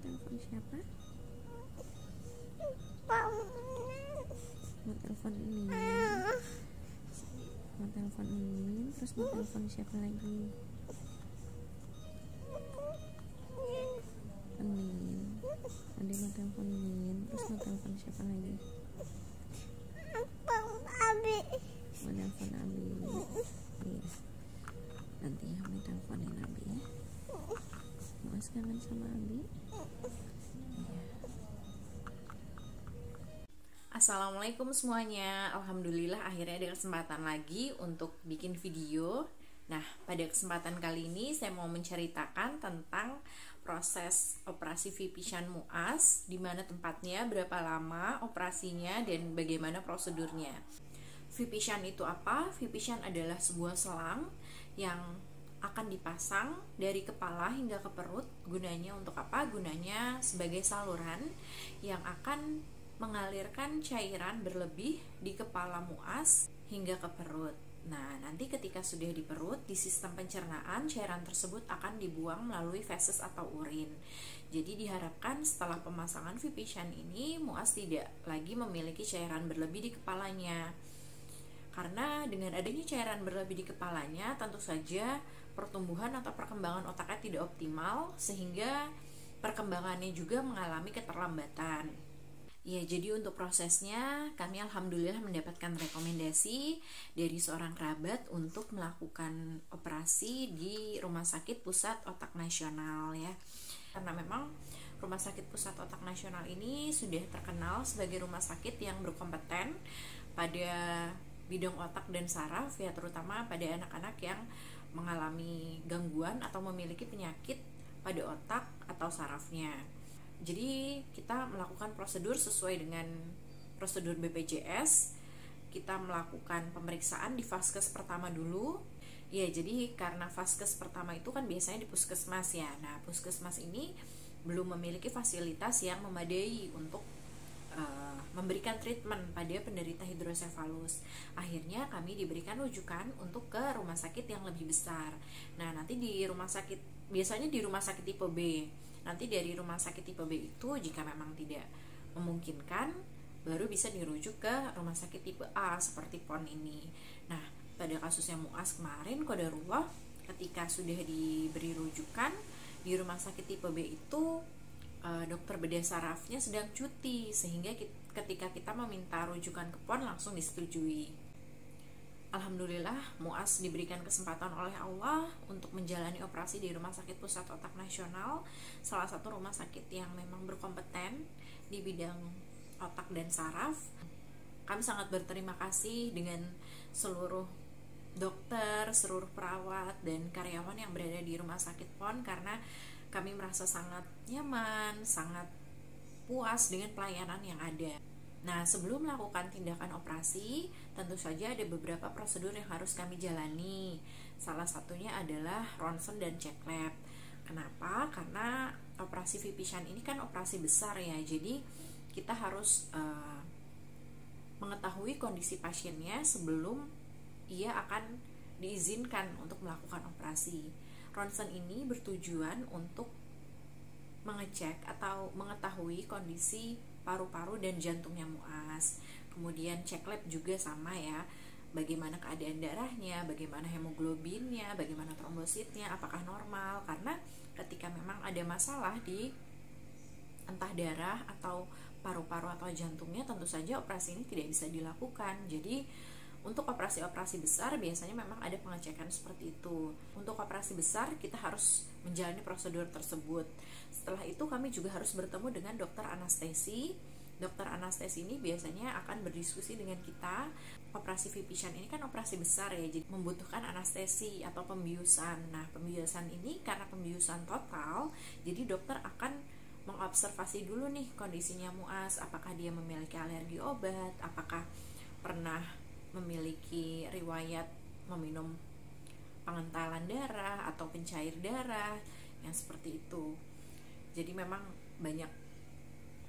telepon siapa? Mau telepon ini. Mau telepon ini, terus mau telepon siapa lagi? Amin. Ade mau telepon Min, terus mau telepon siapa lagi? Mau telepon Abi. Iya. Nanti kami teleponin Abi ya. Mas kangen sama Abi? Iya. Assalamualaikum semuanya. Alhamdulillah akhirnya ada kesempatan lagi untuk bikin video. Nah, pada kesempatan kali ini saya mau menceritakan tentang proses operasi Vipishan Muas, di mana tempatnya, berapa lama operasinya, dan bagaimana prosedurnya. Vipishan itu apa? Vipishan adalah sebuah selang yang akan dipasang dari kepala hingga ke perut. Gunanya untuk apa? Gunanya sebagai saluran yang akan mengalirkan cairan berlebih di kepala muas hingga ke perut. Nah, nanti ketika sudah di perut, di sistem pencernaan, cairan tersebut akan dibuang melalui feses atau urin. Jadi diharapkan setelah pemasangan Vipishan ini, muas tidak lagi memiliki cairan berlebih di kepalanya. Karena dengan adanya cairan berlebih di kepalanya, tentu saja pertumbuhan atau perkembangan otaknya tidak optimal, sehingga perkembangannya juga mengalami keterlambatan. Ya, jadi untuk prosesnya kami alhamdulillah mendapatkan rekomendasi dari seorang kerabat untuk melakukan operasi di Rumah Sakit Pusat Otak Nasional ya. Karena memang Rumah Sakit Pusat Otak Nasional ini sudah terkenal sebagai rumah sakit yang berkompeten pada bidang otak dan saraf ya, terutama pada anak-anak yang mengalami gangguan atau memiliki penyakit pada otak atau sarafnya. Jadi kita melakukan prosedur sesuai dengan prosedur BPJS. Kita melakukan pemeriksaan di vaskes pertama dulu. Ya, jadi karena vaskes pertama itu kan biasanya di puskesmas ya. Nah, puskesmas ini belum memiliki fasilitas yang memadai untuk memberikan treatment pada penderita hidrosefalus. Akhirnya kami diberikan rujukan untuk ke rumah sakit yang lebih besar. Nah, nanti di rumah sakit, biasanya di rumah sakit tipe B. Nanti dari rumah sakit tipe B itu jika memang tidak memungkinkan, baru bisa dirujuk ke rumah sakit tipe A seperti PON ini. Nah, pada kasusnya Muas kemarin, qadarullah ketika sudah diberi rujukan di rumah sakit tipe B itu, dokter bedah sarafnya sedang cuti, sehingga ketika kita meminta rujukan ke PON langsung disetujui. Alhamdulillah Muas diberikan kesempatan oleh Allah untuk menjalani operasi di Rumah Sakit Pusat Otak Nasional, salah satu rumah sakit yang memang berkompeten di bidang otak dan saraf. Kami sangat berterima kasih dengan seluruh dokter, seluruh perawat, dan karyawan yang berada di Rumah Sakit PON karena kami merasa sangat nyaman, sangat puas dengan pelayanan yang ada. Nah, sebelum melakukan tindakan operasi, tentu saja ada beberapa prosedur yang harus kami jalani. Salah satunya adalah ronsen dan cek lab. Kenapa? Karena operasi Vipishan ini kan operasi besar ya, jadi kita harus mengetahui kondisi pasiennya sebelum ia akan diizinkan untuk melakukan operasi. Ronsen ini bertujuan untuk mengecek atau mengetahui kondisi paru-paru dan jantungnya Muas. Kemudian cek lab juga sama ya, bagaimana keadaan darahnya, bagaimana hemoglobinnya, bagaimana trombositnya, apakah normal. Karena ketika memang ada masalah di entah darah atau paru-paru atau jantungnya, tentu saja operasi ini tidak bisa dilakukan. Jadi untuk operasi-operasi besar biasanya memang ada pengecekan seperti itu. Untuk operasi besar kita harus menjalani prosedur tersebut. Setelah itu kami juga harus bertemu dengan dokter anestesi. Dokter anestesi ini biasanya akan berdiskusi dengan kita. Operasi Vipishan ini kan operasi besar ya, jadi membutuhkan anestesi atau pembiusan. Nah, pembiusan ini karena pembiusan total, jadi dokter akan mengobservasi dulu nih kondisinya Muas, apakah dia memiliki alergi obat, apakah pernah memiliki riwayat meminum pengentalan darah atau pencair darah yang seperti itu. Jadi memang banyak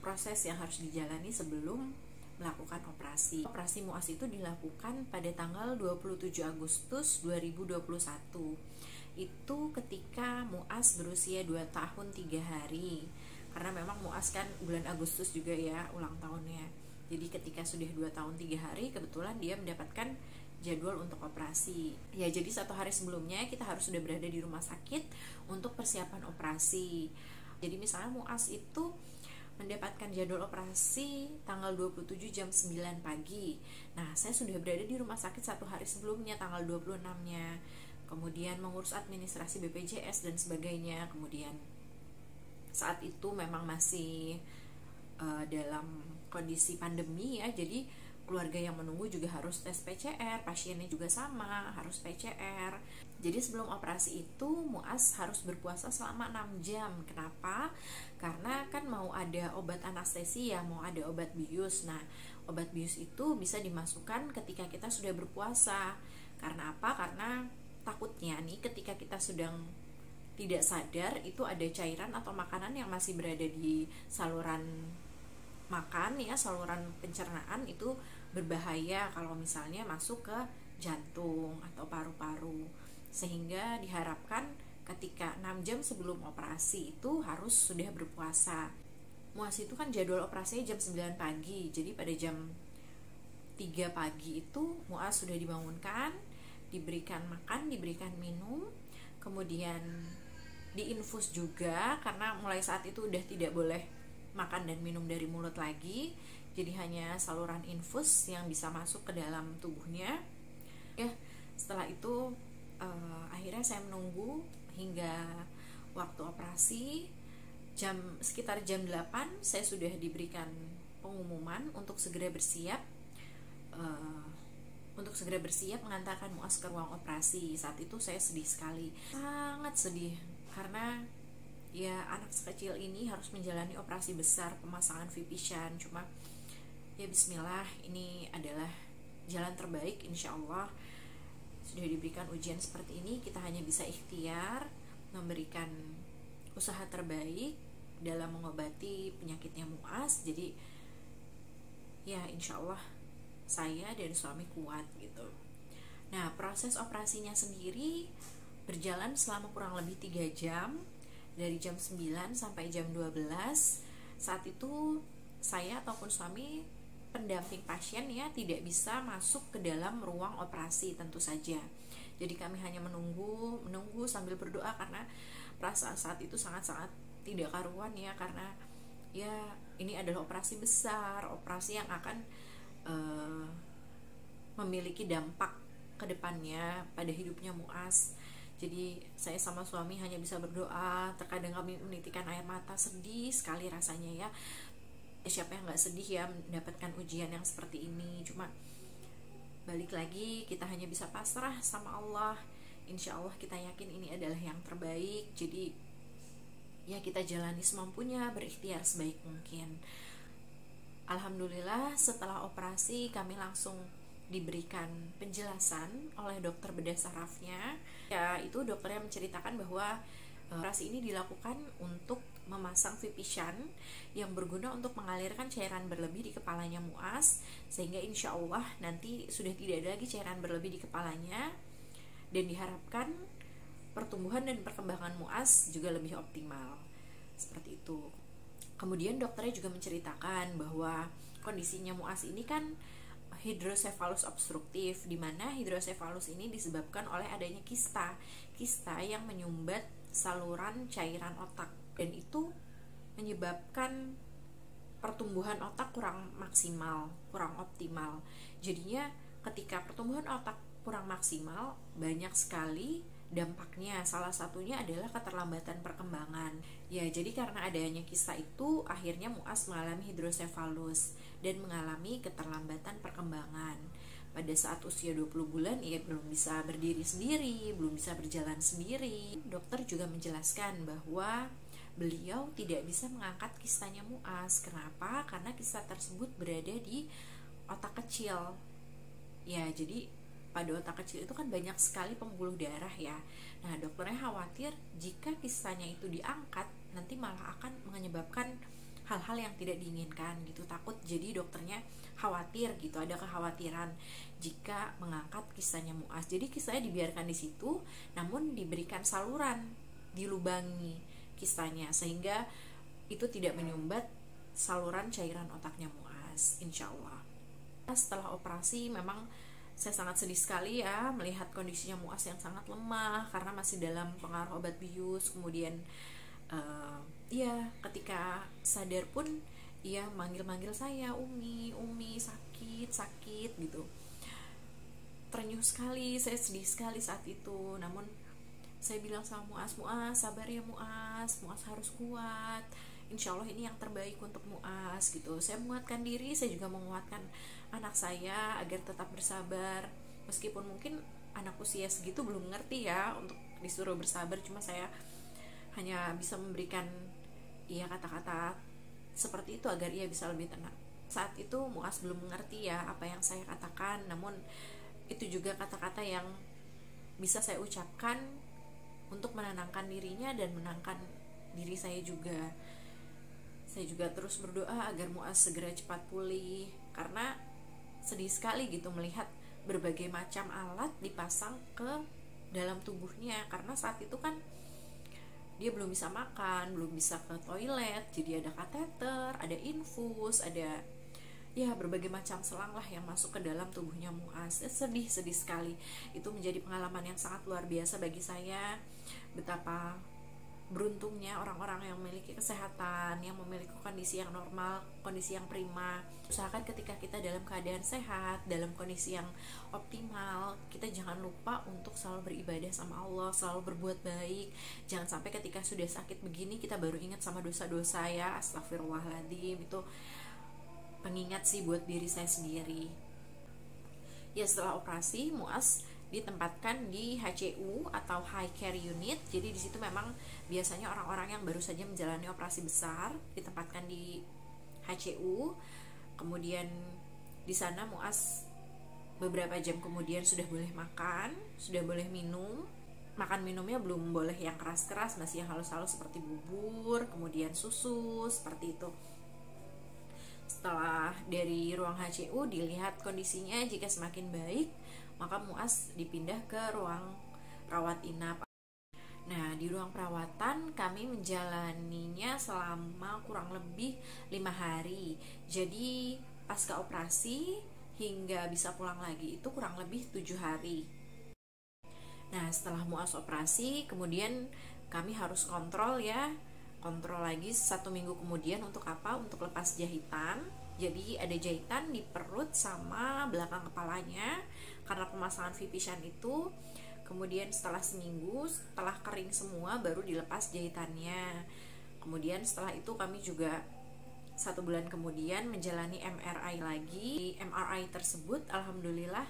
proses yang harus dijalani sebelum melakukan operasi. Operasi Muas itu dilakukan pada tanggal 27 Agustus 2021. Itu ketika Muas berusia 2 tahun 3 hari. karena memang Muas kan bulan Agustus juga ya ulang tahunnya. Jadi ketika sudah 2 tahun 3 hari, kebetulan dia mendapatkan jadwal untuk operasi. Ya, jadi 1 hari sebelumnya kita harus sudah berada di rumah sakit untuk persiapan operasi. Jadi misalnya Muas itu mendapatkan jadwal operasi tanggal 27 jam 9 pagi. Nah, saya sudah berada di rumah sakit 1 hari sebelumnya, tanggal 26-nya. Kemudian mengurus administrasi BPJS dan sebagainya. Kemudian saat itu memang masih dalam kondisi pandemi ya, jadi keluarga yang menunggu juga harus tes PCR, pasiennya juga sama, harus PCR. Jadi sebelum operasi itu Muas harus berpuasa selama 6 jam. Kenapa? Karena kan mau ada obat anestesia, mau ada obat bius. Nah, obat bius itu bisa dimasukkan ketika kita sudah berpuasa. Karena apa? Karena takutnya nih ketika kita sedang tidak sadar itu ada cairan atau makanan yang masih berada di saluran makan ya, saluran pencernaan, itu berbahaya kalau misalnya masuk ke jantung atau paru-paru. Sehingga diharapkan ketika 6 jam sebelum operasi itu harus sudah berpuasa. Muas itu kan jadwal operasinya jam 9 pagi. Jadi pada jam 3 pagi itu Muas sudah dibangunkan, diberikan makan, diberikan minum, kemudian diinfus juga, karena mulai saat itu udah tidak boleh makan dan minum dari mulut lagi, jadi hanya saluran infus yang bisa masuk ke dalam tubuhnya ya. Setelah itu akhirnya saya menunggu hingga waktu operasi. Sekitar jam 8 saya sudah diberikan pengumuman untuk segera bersiap mengantarkan Muas ke ruang operasi. Saat itu saya sedih sekali, sangat sedih, karena ya anak sekecil ini harus menjalani operasi besar, pemasangan Vipishan. Cuma ya bismillah, ini adalah jalan terbaik. Insya Allah sudah diberikan ujian seperti ini, kita hanya bisa ikhtiar memberikan usaha terbaik dalam mengobati penyakitnya Muas. Jadi ya insya Allah saya dan suami kuat gitu. Nah, proses operasinya sendiri berjalan selama kurang lebih 3 jam, dari jam 9 sampai jam 12. Saat itu saya ataupun suami pendamping pasien ya tidak bisa masuk ke dalam ruang operasi tentu saja. Jadi kami hanya menunggu sambil berdoa, karena perasaan saat itu sangat-sangat tidak karuan ya, karena ya ini adalah operasi besar, operasi yang akan memiliki dampak ke depannya pada hidupnya Muas. Jadi saya sama suami hanya bisa berdoa. Terkadang kami menitikkan air mata, sedih sekali rasanya ya. Siapa yang gak sedih ya mendapatkan ujian yang seperti ini. Cuma balik lagi, kita hanya bisa pasrah sama Allah. Insya Allah kita yakin ini adalah yang terbaik. Jadi ya kita jalani semampunya, berikhtiar sebaik mungkin. Alhamdulillah setelah operasi kami langsung diberikan penjelasan oleh dokter bedah sarafnya. Ya, itu dokternya menceritakan bahwa operasi ini dilakukan untuk memasang Vipishan yang berguna untuk mengalirkan cairan berlebih di kepalanya Muas, sehingga insya Allah nanti sudah tidak ada lagi cairan berlebih di kepalanya, dan diharapkan pertumbuhan dan perkembangan Muas juga lebih optimal. Seperti itu. Kemudian dokternya juga menceritakan bahwa kondisinya Muas ini kan hidrosefalus obstruktif, di mana hidrosefalus ini disebabkan oleh adanya kista yang menyumbat saluran cairan otak, dan itu menyebabkan pertumbuhan otak kurang maksimal, kurang optimal. Jadinya ketika pertumbuhan otak kurang maksimal, banyak sekali dampaknya. Salah satunya adalah keterlambatan perkembangan. Ya, jadi karena adanya kista itu, akhirnya Muas mengalami hidrosefalus dan mengalami keterlambatan perkembangan. Pada saat usia 20 bulan, ia belum bisa berdiri sendiri, belum bisa berjalan sendiri. Dokter juga menjelaskan bahwa beliau tidak bisa mengangkat kistanya Muas. Kenapa? Karena kista tersebut berada di otak kecil. Ya, jadi pada otak kecil itu kan banyak sekali pembuluh darah ya. Nah, dokternya khawatir jika kistanya itu diangkat, nanti malah akan menyebabkan hal-hal yang tidak diinginkan gitu, takut. Jadi dokternya khawatir gitu, ada kekhawatiran jika mengangkat kistanya Muas. Jadi kistanya dibiarkan di situ, namun diberikan saluran, dilubangi kistanya, sehingga itu tidak menyumbat saluran cairan otaknya Muas, insya Allah. Setelah operasi memang saya sangat sedih sekali ya melihat kondisinya Muas yang sangat lemah karena masih dalam pengaruh obat bius. Kemudian ya ketika sadar pun ia manggil-manggil saya, Umi, sakit gitu. Terenyuh sekali, saya sedih sekali saat itu. Namun saya bilang sama Muas, sabar ya Muas harus kuat, insya Allah ini yang terbaik untuk Muas gitu. Saya menguatkan diri, saya juga menguatkan anak saya agar tetap bersabar, meskipun mungkin anak usia segitu belum ngerti ya untuk disuruh bersabar. Cuma saya hanya bisa memberikan kata-kata seperti itu agar ia bisa lebih tenang. Saat itu Muas belum mengerti ya apa yang saya katakan, namun itu juga kata-kata yang bisa saya ucapkan untuk menenangkan dirinya dan menenangkan diri saya juga. Saya juga terus berdoa agar Muas segera cepat pulih, karena sedih sekali gitu melihat berbagai macam alat dipasang ke dalam tubuhnya. Karena saat itu kan dia belum bisa makan, belum bisa ke toilet, jadi ada kateter, ada infus, ada ya berbagai macam selang lah yang masuk ke dalam tubuhnya Muas. Sedih sekali. Itu menjadi pengalaman yang sangat luar biasa bagi saya. Betapa beruntungnya orang-orang yang memiliki kesehatan, yang memiliki kondisi yang normal, kondisi yang prima. Usahakan ketika kita dalam keadaan sehat, dalam kondisi yang optimal, kita jangan lupa untuk selalu beribadah sama Allah, selalu berbuat baik. Jangan sampai ketika sudah sakit begini kita baru ingat sama dosa-dosa ya. Astagfirullahaladzim. Itu pengingat sih buat diri saya sendiri. Ya, setelah operasi Muas ditempatkan di HCU atau High Care Unit. Jadi di situ memang biasanya orang-orang yang baru saja menjalani operasi besar ditempatkan di HCU. Kemudian di sana Muas beberapa jam kemudian sudah boleh makan, sudah boleh minum. Makan minumnya belum boleh yang keras-keras, masih yang halus-halus seperti bubur, kemudian susu, seperti itu. Setelah dari ruang HCU dilihat kondisinya, jika semakin baik maka Muas dipindah ke ruang rawat inap. Nah, di ruang perawatan kami menjalaninya selama kurang lebih 5 hari. Jadi pasca operasi hingga bisa pulang lagi itu kurang lebih 7 hari. Nah, setelah Muas operasi kemudian kami harus kontrol lagi 1 minggu kemudian. Untuk apa? Untuk lepas jahitan. Jadi ada jahitan di perut sama belakang kepalanya karena pemasangan Vipishan itu. Kemudian setelah seminggu, setelah kering semua baru dilepas jahitannya. Kemudian setelah itu kami juga 1 bulan kemudian menjalani MRI lagi. MRI tersebut alhamdulillah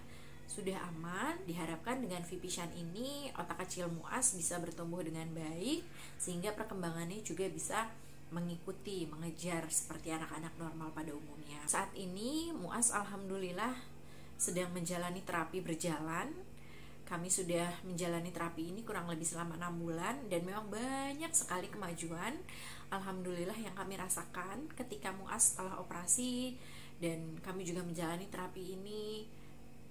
sudah aman. Diharapkan dengan Vipishan ini otak kecil Muas bisa bertumbuh dengan baik sehingga perkembangannya juga bisa mengikuti, mengejar seperti anak-anak normal pada umumnya. Saat ini Muas alhamdulillah sedang menjalani terapi berjalan. Kami sudah menjalani terapi ini kurang lebih selama 6 bulan dan memang banyak sekali kemajuan alhamdulillah yang kami rasakan ketika Muas setelah operasi. Dan kami juga menjalani terapi ini.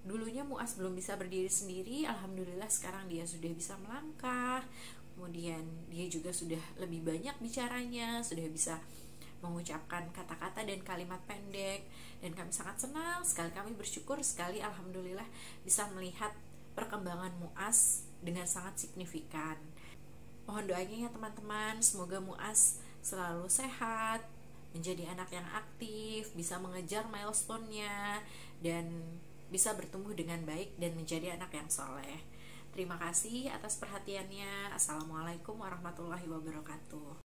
Dulunya Muas belum bisa berdiri sendiri, alhamdulillah sekarang dia sudah bisa melangkah. Kemudian dia juga sudah lebih banyak bicaranya, sudah bisa mengucapkan kata-kata dan kalimat pendek. Dan kami sangat senang sekali, kami bersyukur sekali alhamdulillah bisa melihat perkembangan Muas dengan sangat signifikan. Mohon doanya ya teman-teman, semoga Muas selalu sehat, menjadi anak yang aktif, bisa mengejar milestone-nya, dan bisa bertumbuh dengan baik dan menjadi anak yang soleh. Terima kasih atas perhatiannya. Assalamualaikum warahmatullahi wabarakatuh.